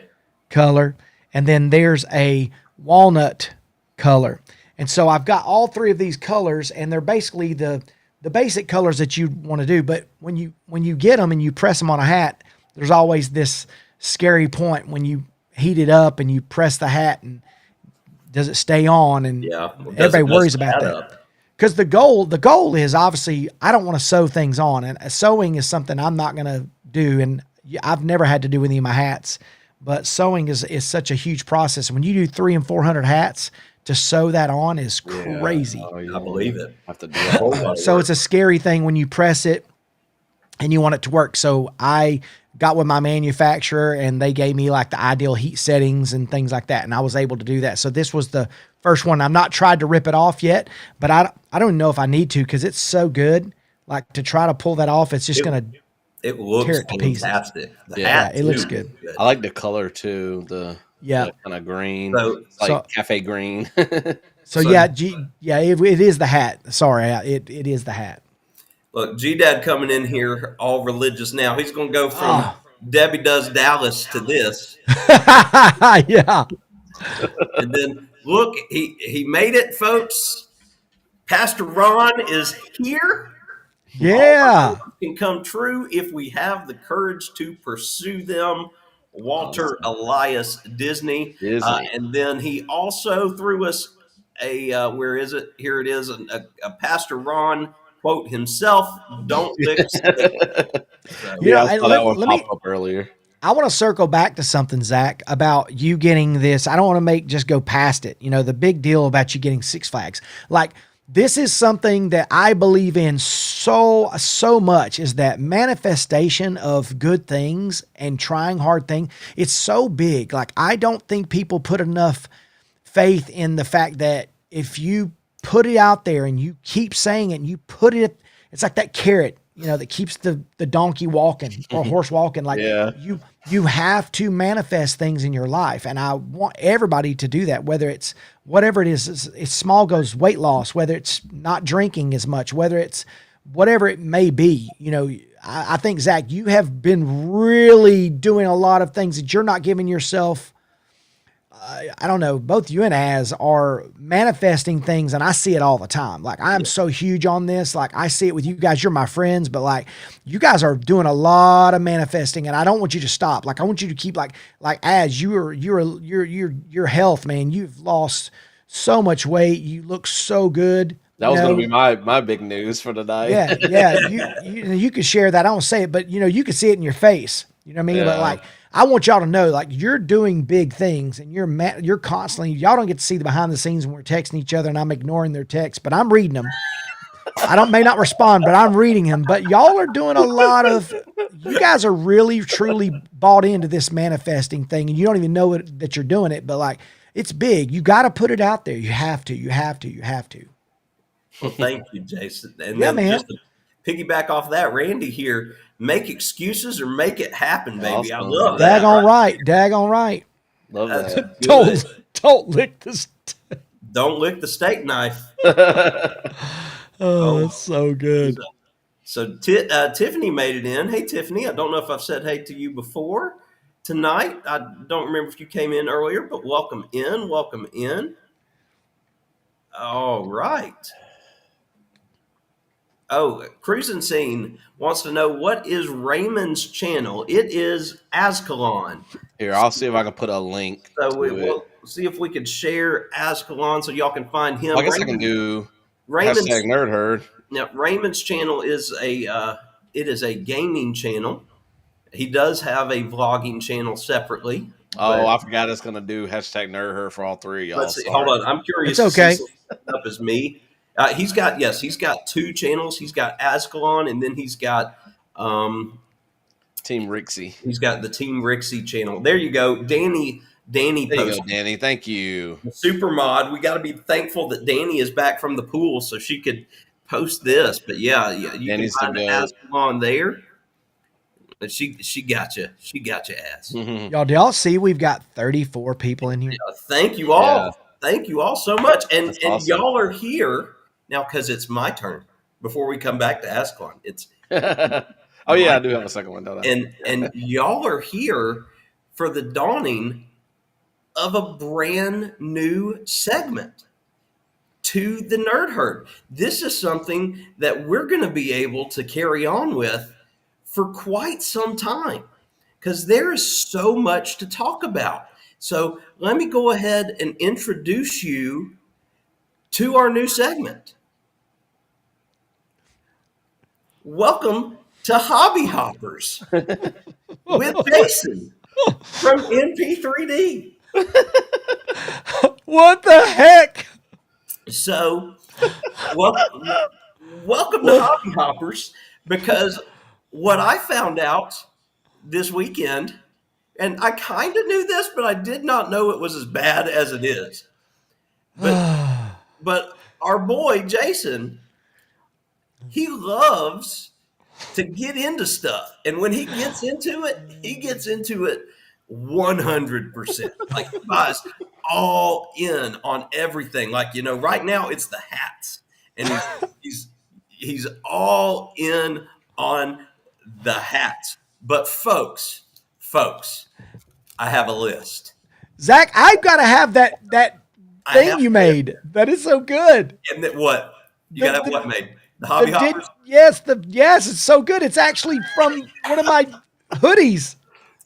color, and then there's a walnut color. And so I've got all three of these colors, and they're basically the basic colors that you want to do. But when you get them and you press them on a hat, there's always this scary point when you heat it up and you press the hat, and does it stay on? And Yeah. everybody worries about that. Because the goal is obviously I don't want to sew things on, and sewing is something I'm not going to do, and I've never had to do any of my hats. But sewing is such a huge process. When you do 300 and 400 hats, to sew that on is crazy. Oh, I believe it. Have to do a whole lot. So it's a scary thing when you press it and you want it to work. So I got with my manufacturer, and they gave me like the ideal heat settings and things like that, and I was able to do that. So this was the first one. I've not tried to rip it off yet, but I don't know if I need to because it's so good. Like to try to pull that off, it's just gonna. It looks Tear it to pieces. fantastic. The Yeah, hat it looks too good. looks I like the color too. The Yeah. kind of green, So- it's like so- cafe green. So So- yeah, it is the hat. Sorry, it is the hat. Look, G-Dad coming in here all religious now. He's going to go from Ah. Debbie Does Dallas to this. Yeah. And then, look, he made it, folks. Pastor Ron is here. Yeah. Can come true if we have the courage to pursue them. Walter Elias Disney. Disney. And then he also threw us a, where is it? Here it is, a Pastor Ron quote himself, don't lick stick. So, You know, I saw let- that one let pop me- up earlier. I want to circle back to something, Zach, about you getting this. I don't want to just go past it. The big deal about you getting Six Flags. Like, this is something that I believe in so much, is that manifestation of good things and trying hard things. It's so big. Like, I don't think people put enough faith in the fact that if you put it out there and you keep saying it and you put it, it's like that carrot, that keeps the donkey walking or horse walking. Like Yeah. you have to manifest things in your life. And I want everybody to do that, whether it's whatever it is, it's small goes weight loss, whether it's not drinking as much, whether it's whatever it may be. I think, Zach, you have been really doing a lot of things that you're not giving yourself. I don't know, both you and Az are manifesting things, and I see it all the time. Like, I'm so huge on this. Like, I see it with you guys. You're my friends, but like, you guys are doing a lot of manifesting, and I don't want you to stop. Like, I want you to keep like Az, your health, man. You've lost so much weight. You look so good. That was going to be my big news for tonight. Yeah. You could share that. I don't say it, but you could see it in your face. You know what I mean? But Yeah. like, I want y'all to know, like, you're doing big things, and you're constantly. Y'all don't get to see the behind the scenes when we're texting each other, and I'm ignoring their texts, but I'm reading them. I may not respond, but I'm reading them. But y'all are doing a lot of. You guys are really truly bought into this manifesting thing, and you don't even know that you're doing it. But like, it's big. You got to put it out there. You have to. You have to. You have to. Well, thank you, Jason. And Yeah, then man. just to piggyback off that, Randy here, make excuses or make it happen, baby. I Awesome. love that. Daggone right. Love That's that. good. Don't lick this. Don't lick the steak knife. Oh, that's so good. So Tiffany made it in. Hey, Tiffany, I don't know if I've said hey to you before tonight. I don't remember if you came in earlier, but welcome in. Welcome in. All right. Oh, Cruising Scene wants to know what is Raymond's channel. It is Ascalon. Here, I'll see if I can put a link So to we'll see if we could share Ascalon so y'all can find him. Well, I guess I can do Raymond's, hashtag nerd herd. now, Raymond's channel is a gaming channel. He does have a vlogging channel separately. Oh, I forgot it's gonna do hashtag nerd herd for all three, y'all. Let's see. Hold on, I'm curious. It's okay. Up as me. He's got two channels. He's got Ascalon, and then he's got Team Rixie. he's got the Team Rixie channel. There you go, Danny. Danny There you posted. go, Danny. Thank you. Super mod. We got to be thankful that Danny is back from the pool so she could post this. But yeah, you Danny's can find the the goat. Ascalon there. But she got you. She got your ass. Y'all, do y'all see we've got 34 people in here? Thank you all. Yeah. Thank you all so much. And That's awesome. y'all are here now because it's my turn. Before we come back to Ascalon, it's Oh yeah, I do have a second one, don't I? and y'all are here for the dawning of a brand new segment to the Nerd Herd. This is something that we're going to be able to carry on with for quite some time because there is so much to talk about. So let me go ahead and introduce you to our new segment. Welcome to Hobby Hoppers with Jason from NP3D. What the heck? So, welcome to Hobby Hoppers, because what I found out this weekend, and I kind of knew this, but I did not know it was as bad as it is. But our boy Jason, he loves to get into stuff, and when he gets into it 100%. Like he buys all in on everything. Like, right now it's the hats, and he's all in on the hats. But folks, I have a list. Zach, I've got to have that I thing have- you made. That is so good. And that what? You The- got to have the- what made? The Hobby The Hoppers? yes, it's so good. It's actually from one of my hoodies.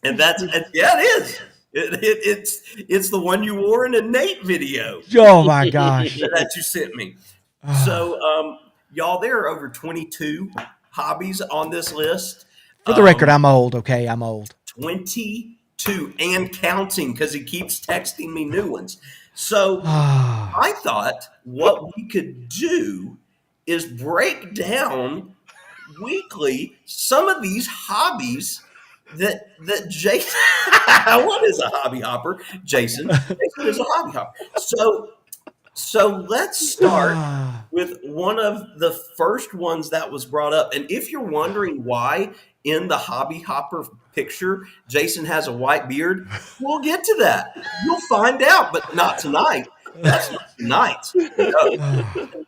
And that's, yeah, it is. It's the one you wore in a Nate video Oh my gosh. that you sent me. So, y'all, there are over 22 hobbies on this list. For the record, I'm old, okay? I'm old. 22 and counting because he keeps texting me new ones. So Ah, I thought what we could do is break down weekly some of these hobbies that Jason. What is a hobby hopper? Jason is a hobby hopper. So let's start with one of the first ones that was brought up. And if you're wondering why in the hobby hopper picture Jason has a white beard, we'll get to that. You'll find out, but not tonight. That's not tonight.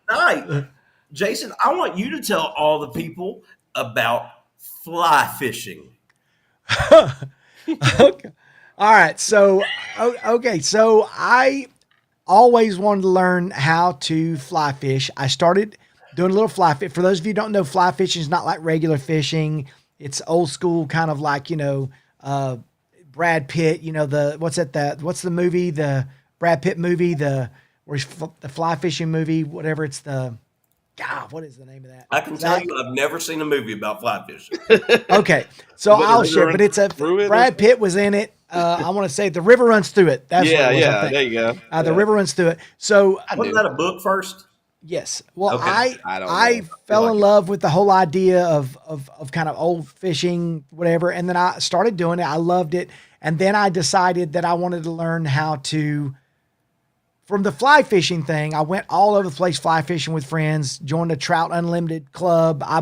Tonight, Jason, I want you to tell all the people about fly fishing. okay. All right. So, okay. So I always wanted to learn how to fly fish. I started doing a little fly fish. For those of you who don't know, fly fishing is not like regular fishing. It's old school, kind of like, Brad Pitt, what's the movie, the Brad Pitt movie, the fly fishing movie, whatever. It's what is the name of that? I can tell you, I've never seen a movie about fly fishing. Okay, so But I'll the share. river But it's through it or Brad Pitt was in it. I want to say the river runs through it. That's what it was, I think. there you go. The river runs through it. So Wasn't that a book first? yes, well, Okay. I don't know. I fell in like it. love with the whole idea of kind of old fishing, whatever, and then I started doing it. I loved it, and then I decided that I wanted to learn how to. From the fly fishing thing, I went all over the place fly fishing with friends, joined a Trout Unlimited club. I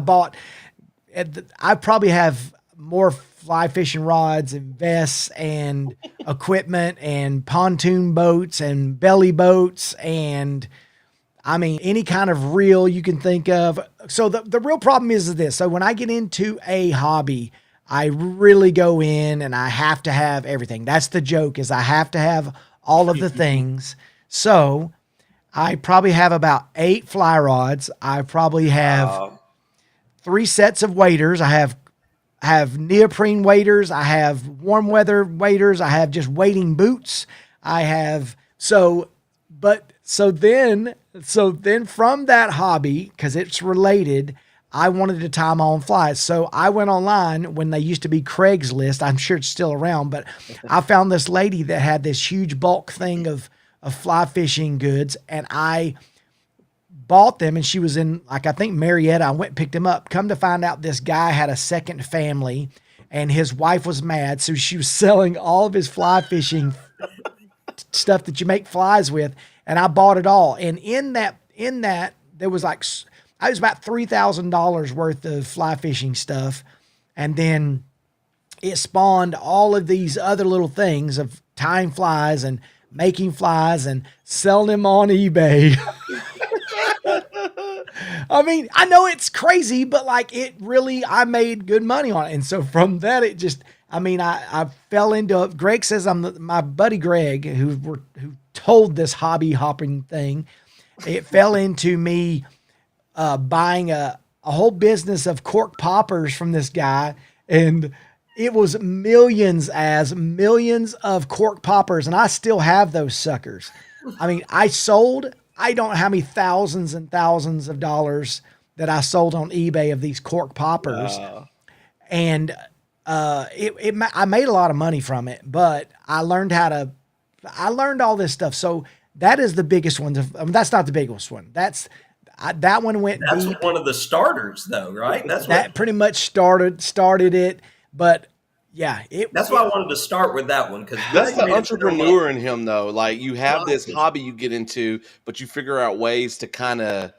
probably have more fly fishing rods and vests and equipment and pontoon boats and belly boats and any kind of reel you can think of. So the real problem is this. So when I get into a hobby, I really go in and I have to have everything. That's the joke, is I have to have all of the things. So I probably have about 8 fly rods. I probably have 3 sets of waders. I have neoprene waders. I have warm weather waders. I have just wading boots. I have so then from that hobby, because it's related, I wanted to tie my own flies. So I went online when they used to be Craigslist. I'm sure it's still around, but I found this lady that had this huge bulk thing of fly fishing goods, and I bought them, and she was in, like, I think Marietta. I went and picked them up. Come to find out, this guy had a second family, and his wife was mad. So she was selling all of his fly fishing stuff that you make flies with. And I bought it all. And in that, there was like, I was about $3,000 worth of fly fishing stuff. And then it spawned all of these other little things of tying flies and making flies and selling them on eBay. I mean, I know it's crazy, but like I made good money on it. And so from that, I fell into it. Greg says my buddy Greg, who told this hobby hopping thing, it fell into me buying a whole business of cork poppers from this guy. And it was millions of cork poppers. And I still have those suckers. I mean, I don't know how many thousands and thousands of dollars that I sold on eBay of these cork poppers. And I made a lot of money from it, but I learned all this stuff. So that is the biggest one. That's not the biggest one. That one went deep. One of the starters though, right? That pretty much started it. But yeah, that's why I wanted to start with that one, because that's the entrepreneur in him, though. Like, you have this hobby you get into, but you figure out ways to kind of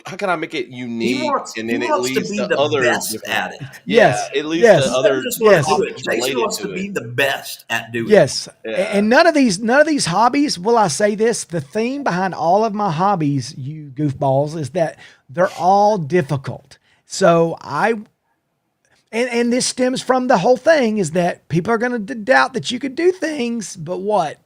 how can I make it unique? And then it leads to other best at it. It leads to other. Jason wants to be the best at doing it. Yes, and none of these hobbies. Will I say this? The theme behind all of my hobbies, you goofballs, is that they're all difficult. So And this stems from the whole thing, is that people are going to doubt that you could do things, but what?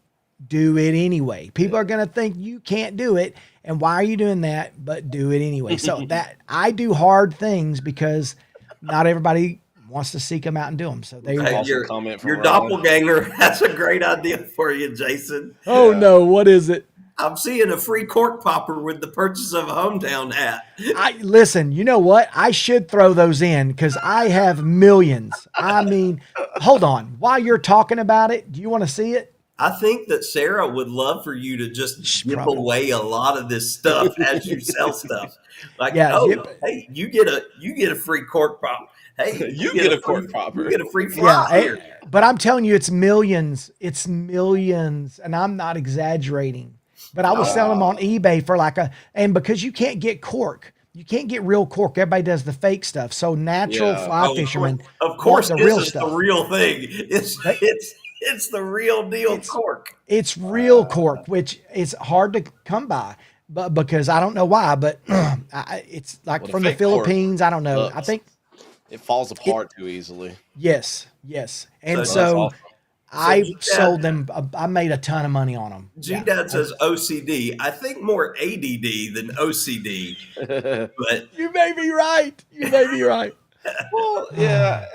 Do it anyway. People are going to think you can't do it. And why are you doing that? But do it anyway. So that I do hard things because not everybody wants to seek them out and do them. So your doppelganger has a great idea for you, Jason. Oh no. What is it? I'm seeing a free cork popper with the purchase of a hometown hat. Listen, you know what? I should throw those in because I have millions. I mean, hold on. While you're talking about it, do you want to see it? I think that Sarah would love for you to just give away a lot of this stuff as you sell stuff. Like, hey, you get a free cork pop. Hey, you get a cork popper. You get a free fly here. But I'm telling you, it's millions. It's millions, and I'm not exaggerating. But I was selling them on eBay for and because you can't get cork, you can't get real cork. Everybody does the fake stuff. So natural fly fishermen, of course, the real stuff. The real thing. It's the real deal cork. It's real cork, which is hard to come by, but because I don't know why, but it's like from the Philippines. I don't know. I think it falls apart too easily. Yes, and so I sold them. I made a ton of money on them. G-Dad says OCD. I think more ADD than OCD. But you may be right. Well, yeah.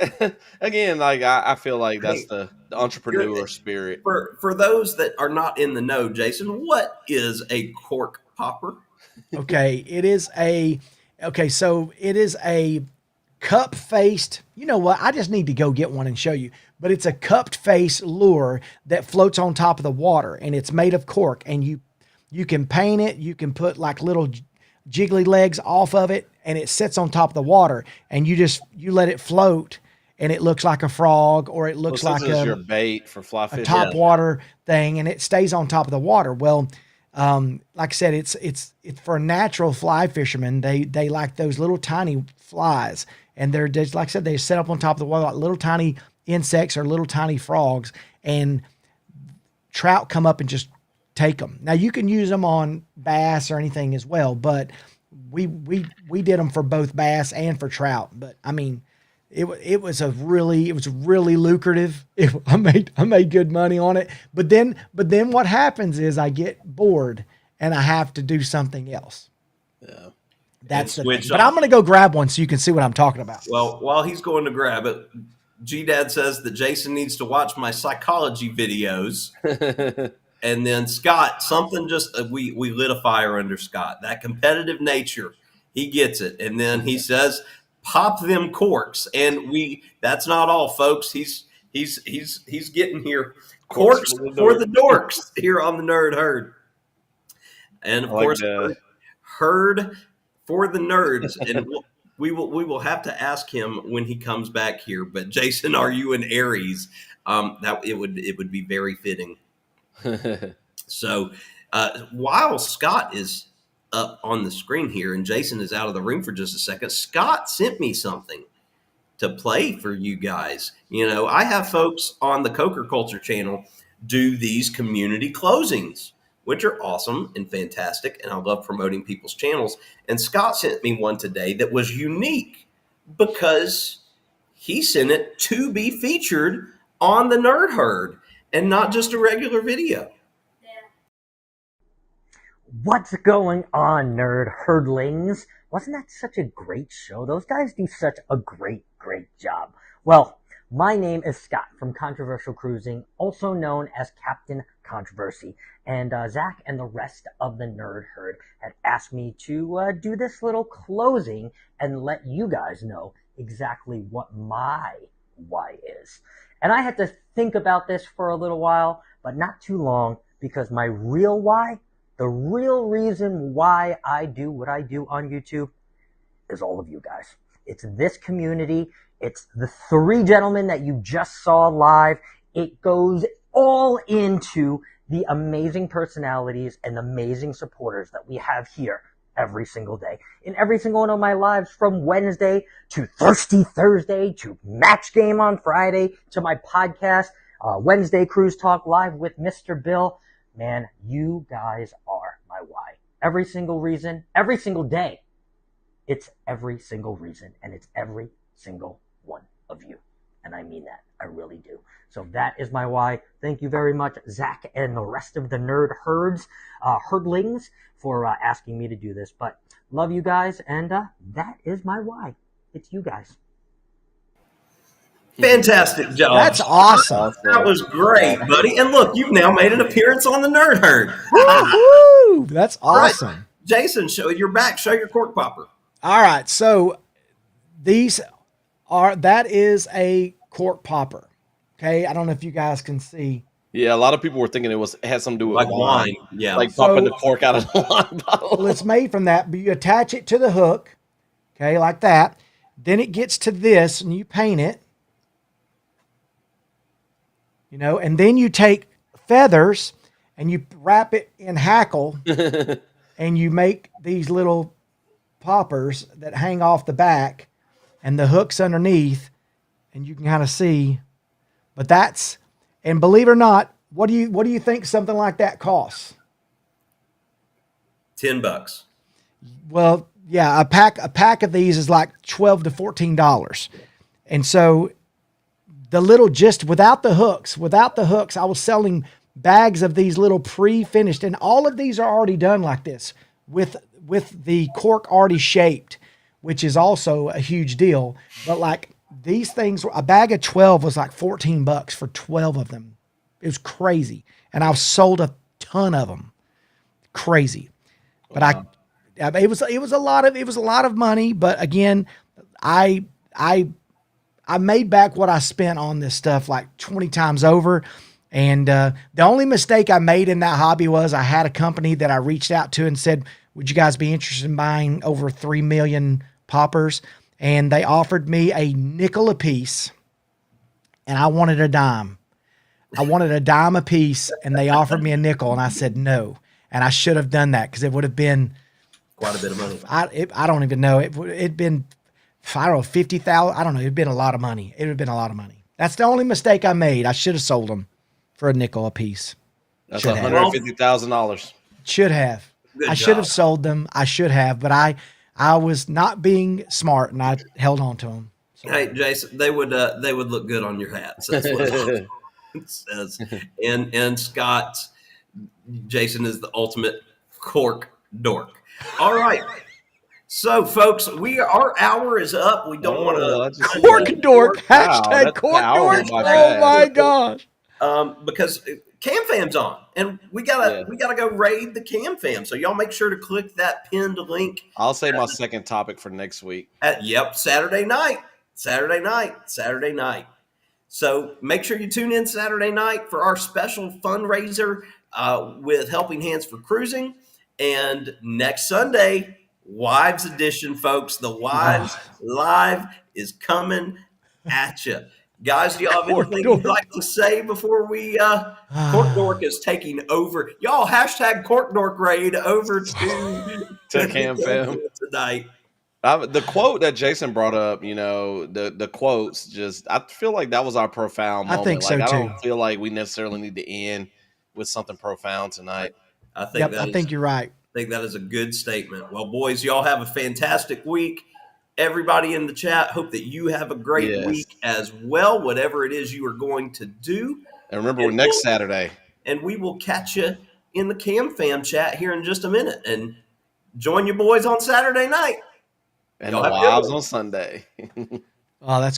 Again, like I feel like that's the entrepreneur spirit. For those that are not in the know, Jason, what is a cork popper? So it is a cup faced. You know what? I just need to go get one and show you. But it's a cupped face lure that floats on top of the water, and it's made of cork. And you can paint it. You can put like little jiggly legs off of it, and it sits on top of the water. And you let it float, and it looks like a frog, or it looks like your bait for fly fishing, a top water thing, and it stays on top of the water. Well, like I said, it's for natural fly fishermen. They like those little tiny flies, and they're just, like I said, they set up on top of the water like little tiny insects or little tiny frogs, and trout come up and just take them. Now you can use them on bass or anything as well, but we did them for both bass and for trout. But I mean, it was really lucrative. I made good money on it. But then what happens is I get bored and I have to do something else. Yeah. That's the switch thing. But I'm going to go grab one so you can see what I'm talking about. Well, while he's going to grab it, G-Dad says that Jason needs to watch my psychology videos. And then Scott, something just we lit a fire under Scott. That competitive nature, he gets it. And then he says, "Pop them corks." And that's not all, folks. He's getting here. Corks for the dorks here on the Nerd Herd. And of course, Herd for the nerds. And we will have to ask him when he comes back here. But Jason, are you an Aries? That it would be very fitting. So while Scott is up on the screen here and Jason is out of the room for just a second, Scott sent me something to play for you guys. You know, I have folks on the Coker Culture channel do these community closings, which are awesome and fantastic, and I love promoting people's channels. And Scott sent me one today that was unique because he sent it to be featured on the Nerd Herd and not just a regular video. What's going on, Nerd Herdlings? Wasn't that such a great show? Those guys do such a great job. Well, my name is Scott from Controversial Cruising, also known as Captain Controversy. And Zach and the rest of the Nerd Herd had asked me to do this little closing and let you guys know exactly what my why is. And I had to think about this for a little while, but not too long, because my real why, the real reason why I do what I do on YouTube, is all of you guys. It's this community. It's the three gentlemen that you just saw live. It goes all into the amazing personalities and amazing supporters that we have here every single day. In every single one of my lives, from Wednesday to Thirsty Thursday to Match Game on Friday to my podcast, Wednesday Cruise Talk Live with Mr. Bill. Man, you guys are my why. Every single reason, every single day. It's every single reason, and it's every single one of you. And I mean that. I really do. So that is my why. Thank you very much, Zach and the rest of the Nerd Herdlings, for asking me to do this. But love you guys, and that is my why. It's you guys. Fantastic job. That's awesome. That was great, buddy. And look, you've now made an appearance on the Nerd Herd. Woo-hoo! That's awesome. Right. Jason, show your back. Show your cork popper. All right. So that is a cork popper. Okay. I don't know if you guys can see. Yeah, a lot of people were thinking it had something to do with Like wine. Yeah. Like popping the cork out of the wine bottle. Well, it's made from that, but you attach it to the hook. Okay. Like that. Then it gets to this and you paint it. You know, and then you take feathers and you wrap it in hackle and you make these little poppers that hang off the back and the hooks underneath, and you can kind of see. But and believe it or not, what do you think something like that costs? $10. Well, yeah, a pack of these is like $12 to $14. And so without the hooks, I was selling bags of these little pre-finished, and all of these are already done like this with the cork already shaped, which is also a huge deal. But like these things, a bag of 12 was like $14 for 12 of them. It was crazy. And I've sold a ton of them. Crazy. But wow. It was a lot of money, but again, I made back what I spent on this stuff like 20 times over. And the only mistake I made in that hobby was I had a company that I reached out to and said, would you guys be interested in buying over 3 million poppers? And they offered me a nickel a piece, and I wanted a dime. I wanted a dime a piece, and they offered me a nickel, and I said no. And I should have done that because it would have been quite a bit of money. I don't even know. It'd been, I don't know, 50,000. I don't know. It'd been a lot of money. It would have been a lot of money. That's the only mistake I made. I should have sold them for a nickel a piece. That's $150,000. Should have. I should have sold them. I should have, but I was not being smart, and I held on to them. So. Hey, Jason, they would look good on your hats. That's what it says. And Scott, Jason is the ultimate cork dork. All right. So, folks, our hour is up. We don't want to Cork dork. Wow, Hashtag that's cork powerful, dork. my Oh bad. my gosh. because Cam Fam's on, and we gotta go raid the Cam Fam. So y'all make sure to click that pinned link. I'll say my second topic for next week. Saturday night. So make sure you tune in Saturday night for our special fundraiser with Helping Hands for Cruising, and next Sunday, Wives Edition, folks. The Wives Live is coming at you. Guys, do y'all have anything you'd like to say before we Cork Dork is taking over? Y'all hashtag Cork Dork raid over to Cam Fam tonight. The quote that Jason brought up, the quotes, just I feel like that was our profound moment. I think so, I too. don't feel like we necessarily need to end with something profound tonight. I think you're right. I think that is a good statement. Well, boys, y'all have a fantastic week. Everybody in the chat, hope that you have a great week as well, whatever it is you are going to do. And remember, next Saturday. And we will catch you in the Cam Fam chat here in just a minute. And join your boys on Saturday night. And the Wives on Sunday. Oh, that's good.